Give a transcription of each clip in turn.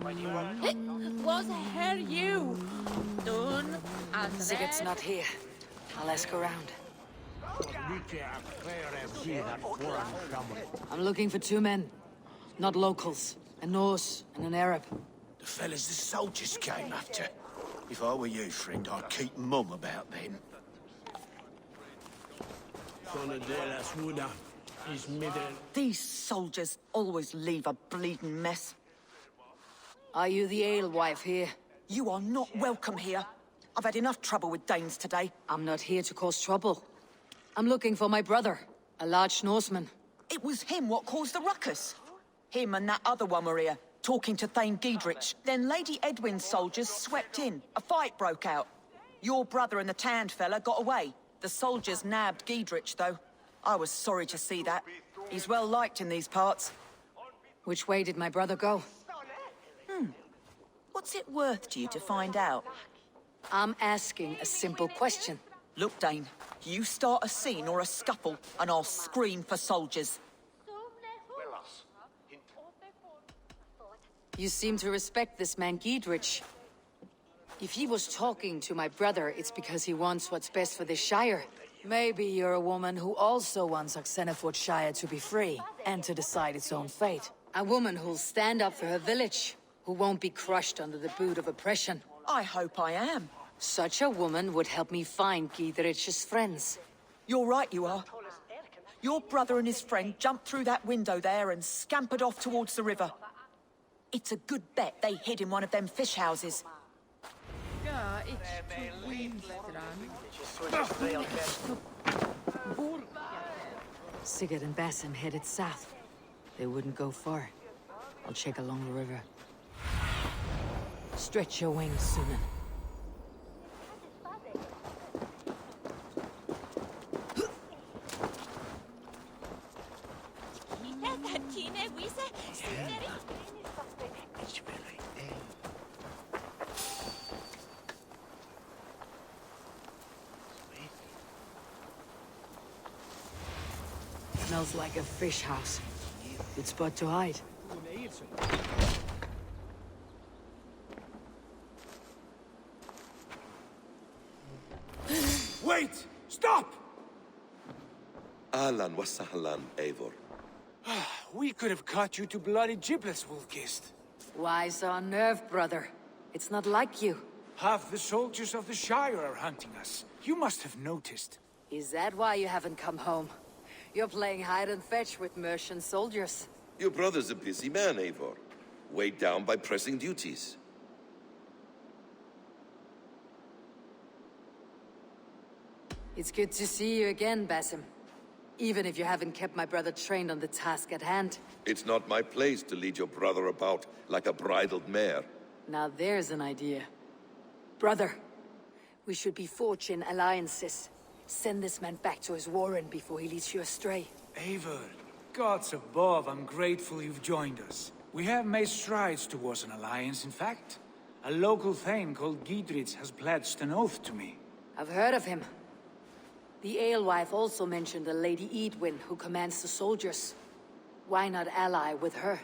Was her you? Done. Sigurd's not here. I'll ask around. I'm looking for two men. Not locals. A Norse and an Arab. The fellas the soldiers came after. If I were you, friend, I'd keep mum about them. These soldiers always leave a bleeding mess. Are you the alewife here? You are not welcome here. I've had enough trouble with Danes today. I'm not here to cause trouble. I'm looking for my brother, a large Norseman. It was him what caused the ruckus. Him and that other one were here, talking to Thane Giedrich. Then Lady Edwin's soldiers swept in. A fight broke out. Your brother and the tanned fella got away. The soldiers nabbed Giedrich, though. I was sorry to see that. He's well liked in these parts. Which way did my brother go? What's it worth to you to find out? I'm asking a simple question. Look, Dane, you start a scene or a scuffle, and I'll scream for soldiers. You seem to respect this man Giedrich. If he was talking to my brother, it's because he wants what's best for this Shire. Maybe you're a woman who also wants Oxenford Shire to be free, and to decide its own fate. A woman who'll stand up for her village, who won't be crushed under the boot of oppression. I hope I am. Such a woman would help me find Giedrich's friends. You're right, you are. Your brother and his friend jumped through that window there and scampered off towards the river. It's a good bet they hid in one of them fish houses. Ja, ik Sigurd and Basim headed south. They wouldn't go far. I'll check along the river. Stretch your wings, Sunan. Smells like a fish house. Good spot to hide. Wait! Stop! Ahlan wa sahlan, Eivor. We could have cut you to bloody giblets, Wolfgist. Why so unnerved, brother? It's not like you. Half the soldiers of the Shire are hunting us. You must have noticed. Is that why you haven't come home? You're playing hide and fetch with Mercian soldiers. Your brother's a busy man, Eivor. Weighed down by pressing duties. It's good to see you again, Basim. Even if you haven't kept my brother trained on the task at hand. It's not my place to lead your brother about like a bridled mare. Now there's an idea. Brother, we should be forging alliances. Send this man back to his warren before he leads you astray. Eivor, gods above, I'm grateful you've joined us. We have made strides towards an alliance, in fact. A local thane called Giedrich has pledged an oath to me. I've heard of him. The alewife also mentioned a Lady Edwin who commands the soldiers. Why not ally with her?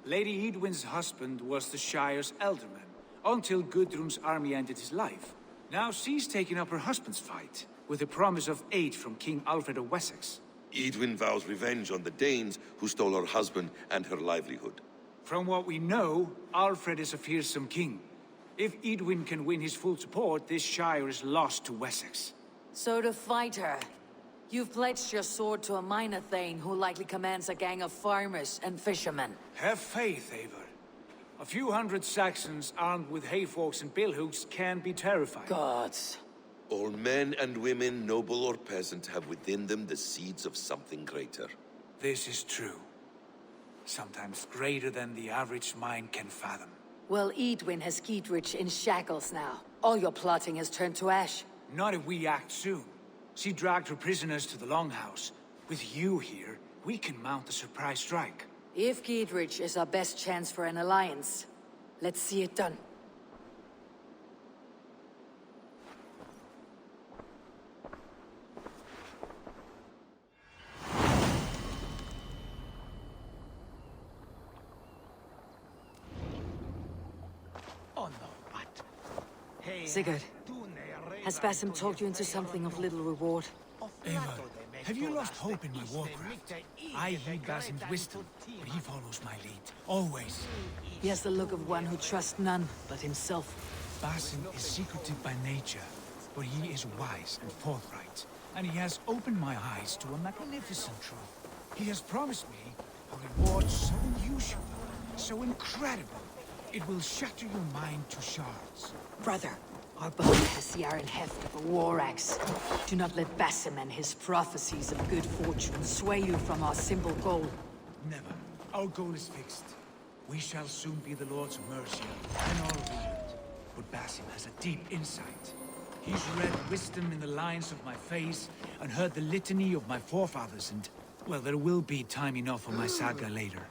Lady Edwin's husband was the Shire's elderman, until Gudrun's army ended his life. Now she's taking up her husband's fight, with a promise of aid from King Alfred of Wessex. Edwin vows revenge on the Danes who stole her husband and her livelihood. From what we know, Alfred is a fearsome king. If Edwin can win his full support, this Shire is lost to Wessex. So to fight her, you've pledged your sword to a minor thane who likely commands a gang of farmers and fishermen. Have faith, Eivor. A few hundred Saxons armed with hayforks and billhooks can be terrifying. Gods. All men and women, noble or peasant, have within them the seeds of something greater. This is true. Sometimes greater than the average mind can fathom. Well, Edwin has Giedrich in shackles now. All your plotting has turned to ash. Not if we act soon. She dragged her prisoners to the Longhouse. With you here, we can mount a surprise strike. If Giedrich is our best chance for an alliance, let's see it done. Sigurd, has Basim talked you into something of little reward? Eivor, have you lost hope in my warcraft? I heed Basim's wisdom, but he follows my lead. Always. He has the look of one who trusts none but himself. Basim is secretive by nature, but he is wise and forthright. And he has opened my eyes to a magnificent truth. He has promised me a reward so unusual, so incredible, it will shatter your mind to shards. Brother, our bow has the iron heft of a war axe. Do not let Basim and his prophecies of good fortune sway you from our simple goal. Never. Our goal is fixed. We shall soon be the lords of Mercia and all of England. But Basim has a deep insight. He's read wisdom in the lines of my face and heard the litany of my forefathers and... well, there will be time enough for my saga later.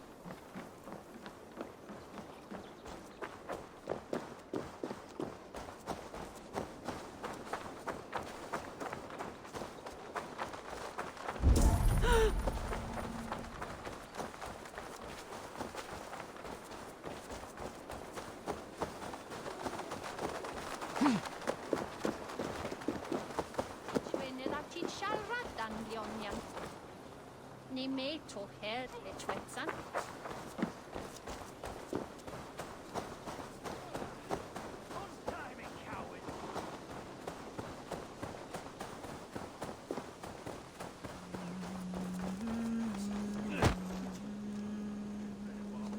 Ni me to her le twetsan.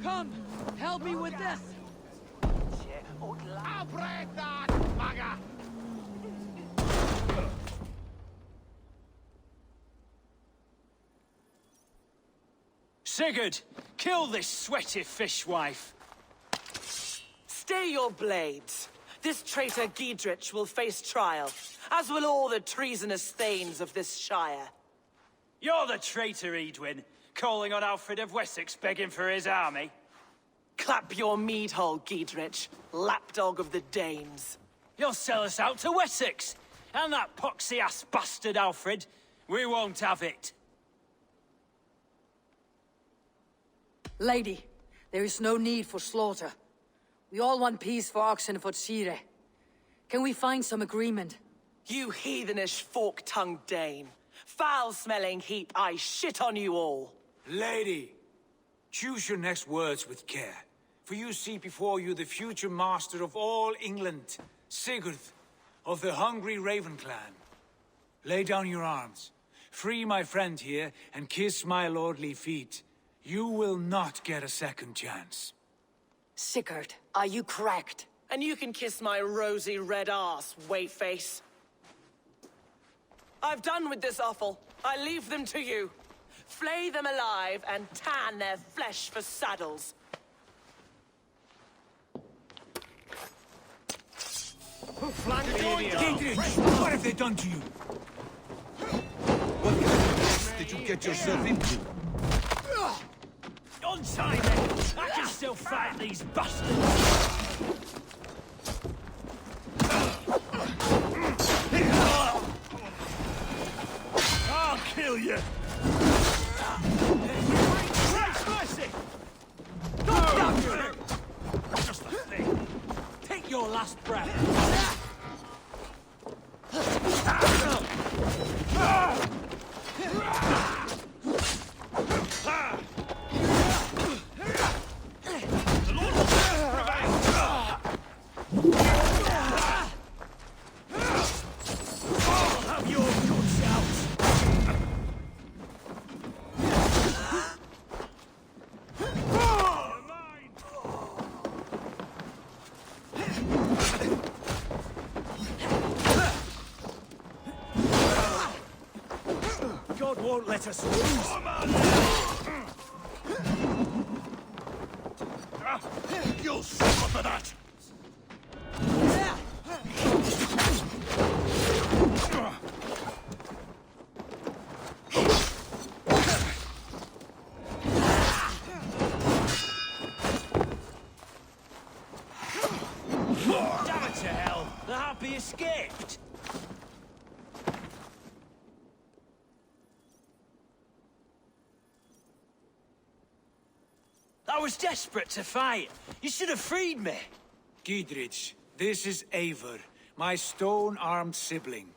Come, help me with this. Sigurd, kill this sweaty fishwife. Stay your blades. This traitor Giedrich will face trial, as will all the treasonous thanes of this shire. You're the traitor, Edwin, calling on Alfred of Wessex begging for his army. Clap your mead hole, Giedrich, lapdog of the Danes. You'll sell us out to Wessex, and that poxy-ass bastard Alfred. We won't have it. Lady, there is no need for slaughter. We all want peace for Oxenford. Can we find some agreement? You heathenish fork-tongued Dane. Foul-smelling heap, I shit on you all. Lady, choose your next words with care, for you see before you the future master of all England, Sigurd, of the hungry Raven clan. Lay down your arms, free my friend here, and kiss my lordly feet. You will not get a second chance. Sigurd, are you cracked? And you can kiss my rosy red ass, wayface. I've done with this offal. I leave them to you. Flay them alive and tan their flesh for saddles. Giedrich, what have they done to you? What kind of mess did you get yourself into? Untie me! I can still fight these bastards! I'll kill you! Christ mercy! Just the thing. Take your last breath. God won't let us lose. You'll suffer for that! Damn it to hell! The harpy escaped! I was desperate to fight. You should have freed me. Giedrich, This is Eivor, my stone-armed sibling.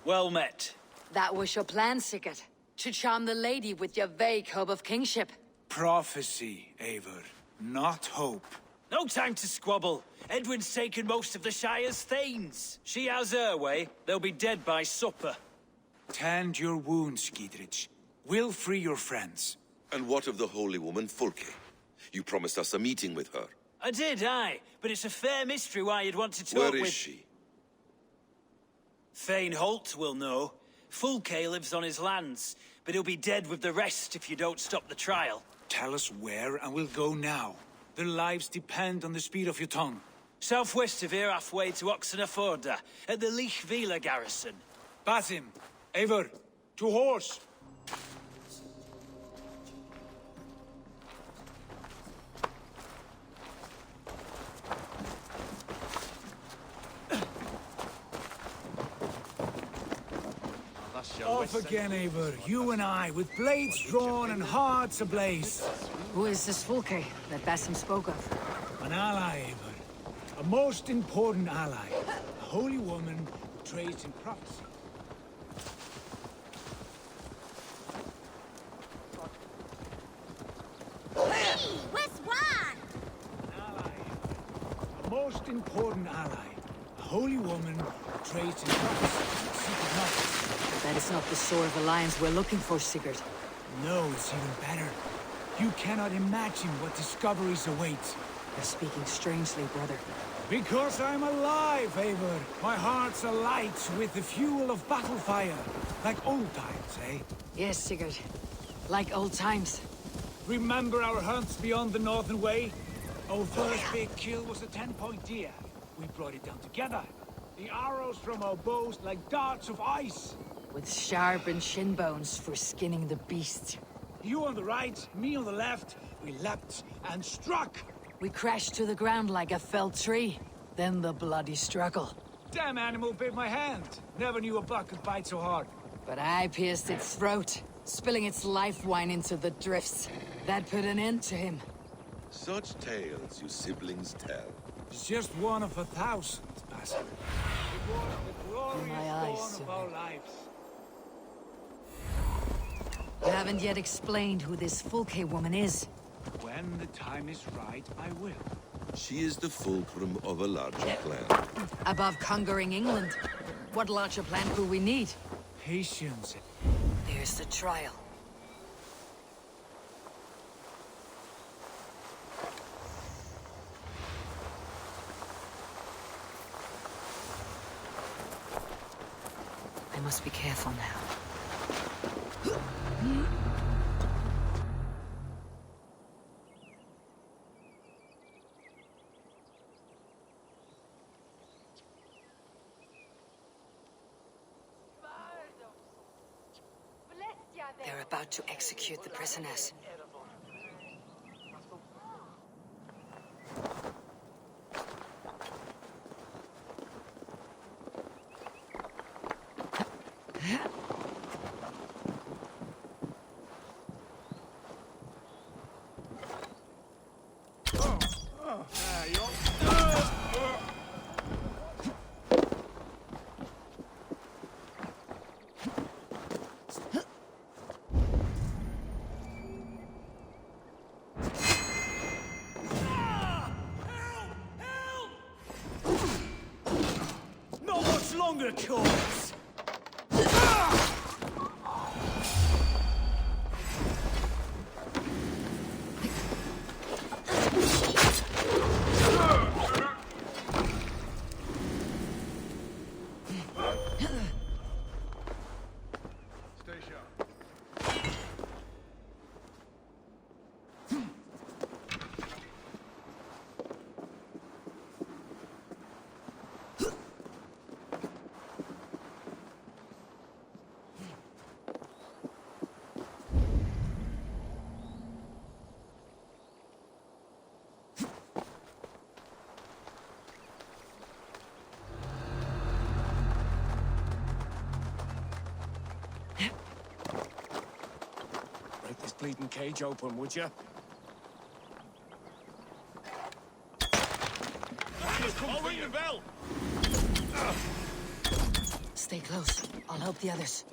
Well met. That was your plan, Sigurd. To charm the lady with your vague hope of kingship. Prophecy, Eivor, not hope. No time to squabble. Edwin's taken most of the Shire's thanes. She has her way. They'll be dead by supper. Tend your wounds, Gidrich. We'll free your friends. And what of the holy woman Fulke? You promised us a meeting with her. I did, aye. But it's a fair mystery why you'd want to talk Where with... is she? Thane Holt will know. Fulke lives on his lands, but he'll be dead with the rest if you don't stop the trial. Tell us where, and we'll go now. Their lives depend on the speed of your tongue. Southwest of here, halfway to Oxenaforda, at the Lichvila garrison. Basim, Eivor, to horse! Off again, Eivor. You and I, with blades drawn and hearts ablaze. Who is this Fulke that Basim spoke of? An ally, Eivor. A most important ally. A holy woman who trades in prophecy. Hey, where's one? An ally, Eivor. A most important ally. A holy woman who trades in prophecy. Secret knowledge. That is not the sort of alliance we're looking for, Sigurd. No, it's even better. You cannot imagine what discoveries await. You're speaking strangely, brother. Because I'm alive, Eivor. My heart's alight with the fuel of battle fire. Like old times, eh? Yes, Sigurd. Like old times. Remember our hunts beyond the Northern Way? Our first big kill was a 10-point deer. We brought it down together. The arrows from our bows like darts of ice. With sharpened shin bones for skinning the beast. You on the right, me on the left. We leapt and struck. We crashed to the ground like a felled tree. Then the bloody struggle. Damn animal bit my hand. Never knew a buck could bite so hard. But I pierced its throat, spilling its life wine into the drifts. That put an end to him. Such tales you siblings tell. It's just one of 1,000, Basim. It was the glorious My eyes, dawn of our lives. You haven't yet explained who this Fulke woman is. When the time is right, I will. She is the fulcrum of a larger plan. Above conquering England, what larger plan could we need? Patience. There's the trial. I must be careful now. They're about to execute the prisoners. Longer course. Bleeding cage open, would you? I'll ring the bell. Stay close. I'll help the others.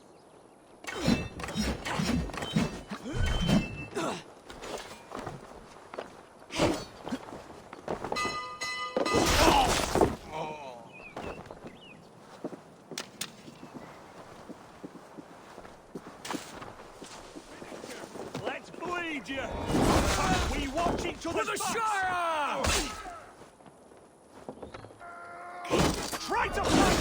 Let's bleed you. We watch each other's backs. Shire! Try to fight.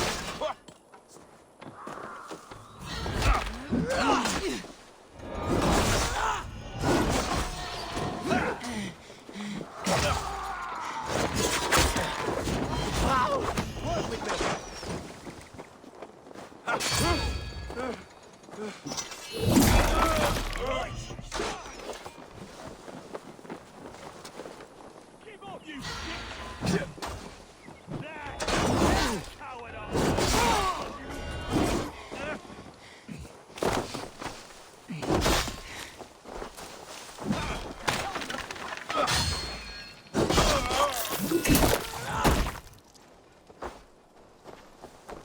Work with me. Keep up, you shit! There! Coward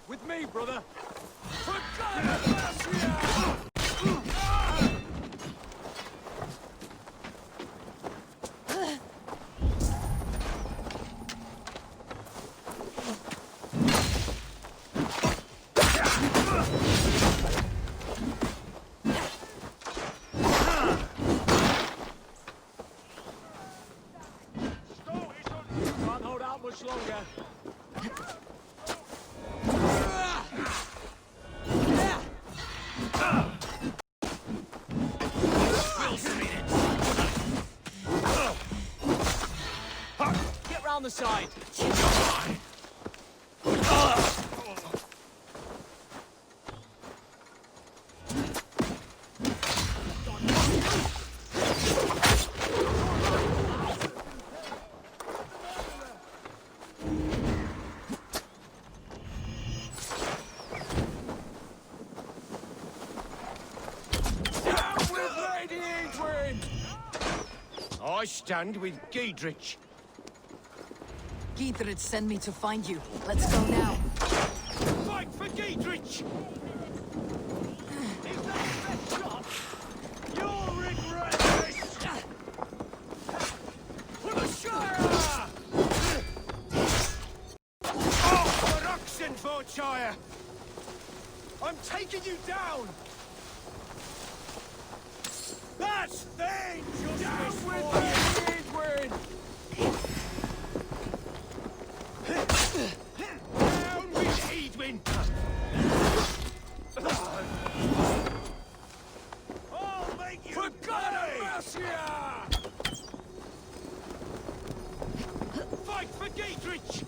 With me, brother. For God bless you! Can't hold out much longer. Get round the side. I stand with Giedrich. Giedrich sent me to find you. Let's go now. Fight for Giedrich! Is that your best shot? You'll regret this! For the Shire! Oh, for Oxenfordshire! I'm taking you down! That's thing! Down with Edwin! Down with Edwin! I'll make you For God pay! bless you! Fight for Giedrich!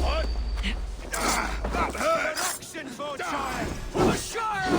What? That hurt! Oxenfordshire! For the Shire!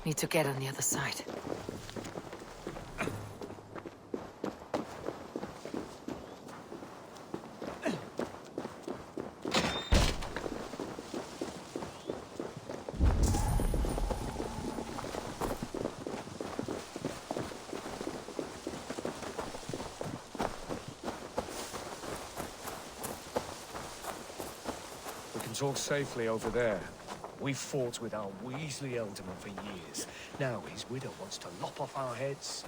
Need to get on the other side. We can talk safely over there. We've fought with our Weasley Elderman for years. Now his widow wants to lop off our heads.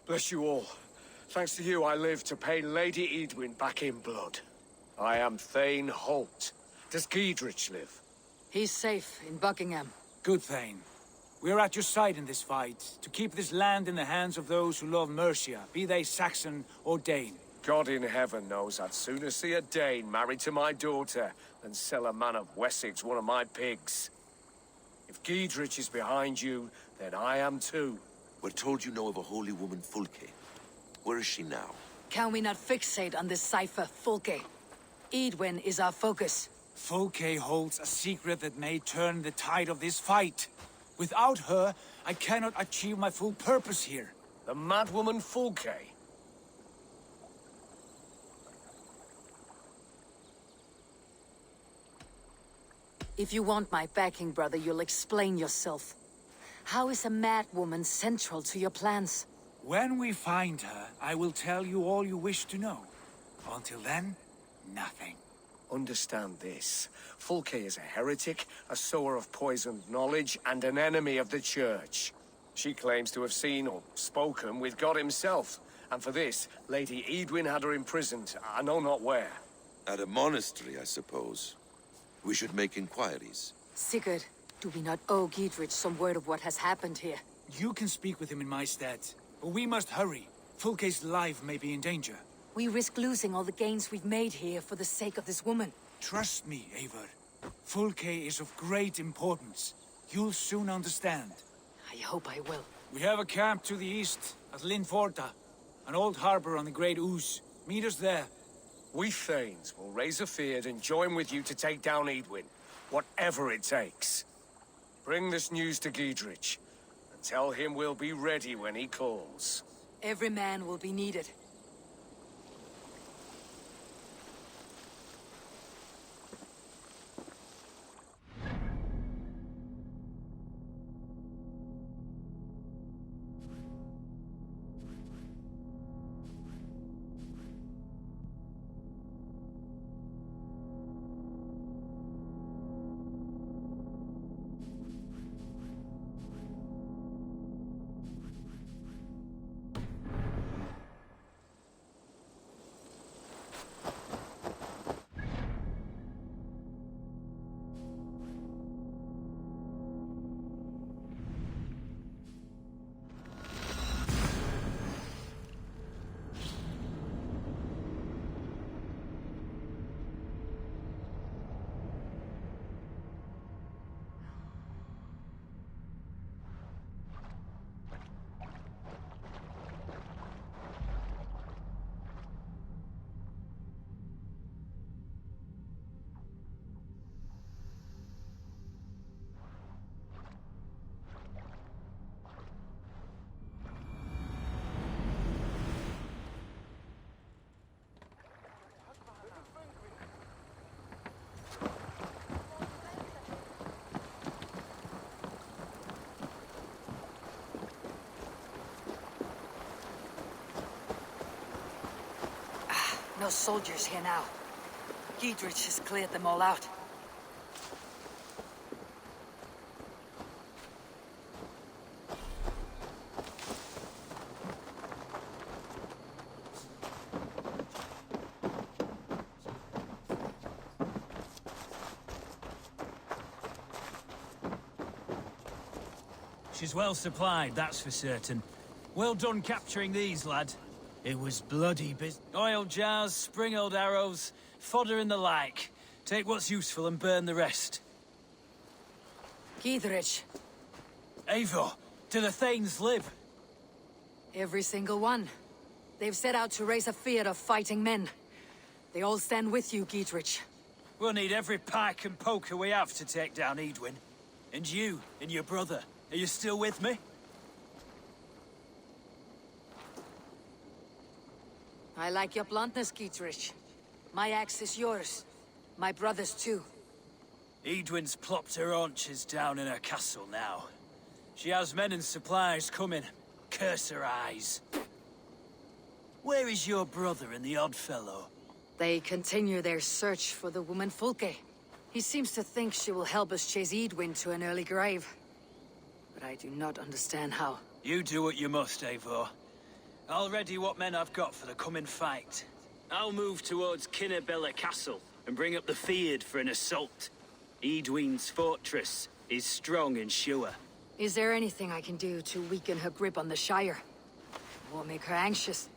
Bless you all. Thanks to you, I live to pay Lady Edwin back in blood. I am Thane Holt. Does Giedrich live? He's safe in Buckingham. Good, Thane. We are at your side in this fight, to keep this land in the hands of those who love Mercia, be they Saxon or Dane. God in heaven knows I'd sooner see a Dane married to my daughter than sell a man of Wessex one of my pigs. If Giedrich is behind you, then I am too. We're told you know of a holy woman, Fulke. Where is she now? Can we not fixate on this cipher, Fulke? Edwin is our focus. Fulke holds a secret that may turn the tide of this fight. Without her, I cannot achieve my full purpose here. The madwoman Fulke? If you want my backing, brother, you'll explain yourself. How is a mad woman central to your plans? When we find her, I will tell you all you wish to know. Until then, nothing. Understand this. Fulke is a heretic, a sower of poisoned knowledge, and an enemy of the Church. She claims to have seen or spoken with God himself. And for this, Lady Edwin had her imprisoned, I know not where. At a monastery, I suppose. We should make inquiries. Sigurd, do we not owe Giedrich some word of what has happened here? You can speak with him in my stead, but we must hurry. Fulke's life may be in danger. We risk losing all the gains we've made here for the sake of this woman. Trust me, Eivor. Fulke is of great importance. You'll soon understand. I hope I will. We have a camp to the east, at Linforta. An old harbor on the Great Ouse. Meet us there. We Thanes will raise a Feard and join with you to take down Edwin, whatever it takes. Bring this news to Giedrich, and tell him we'll be ready when he calls. Every man will be needed. No soldiers here now. Giedrich has cleared them all out. She's well supplied, that's for certain. Well done capturing these, lad. It was bloody oil jars, spring-oiled arrows, fodder and the like. Take what's useful and burn the rest. Giedrich. Eivor, do the Thanes live? Every single one. They've set out to raise a Fear of fighting men. They all stand with you, Giedrich. We'll need every pike and poker we have to take down Edwin. And you, and your brother, are you still with me? I like your bluntness, Giedrich. My axe is yours. My brother's too. Edwin's plopped her haunches down in her castle now. She has men and supplies coming. Curse her eyes. Where is your brother and the odd fellow? They continue their search for the woman Fulke. He seems to think she will help us chase Edwin to an early grave. But I do not understand how. You do what you must, Eivor. I'll ready what men I've got for the coming fight. I'll move towards Kinnebella Castle and bring up the Feard for an assault. Edwin's fortress is strong and sure. Is there anything I can do to weaken her grip on the Shire? Won't make her anxious.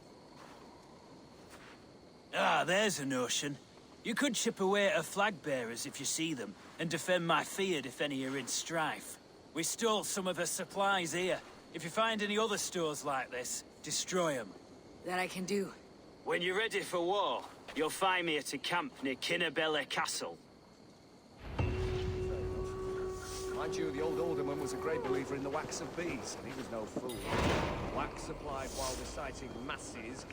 Ah, there's a notion. You could chip away at her flag-bearers if you see them, and defend my Feard if any are in strife. We stole some of her supplies here. If you find any other stores like this, destroy them. That I can do. When you're ready for war, you'll find me at a camp near Kinnebella Castle. Mind you, the old alderman was a great believer in the wax of bees, and he was no fool. Wax supplied while reciting masses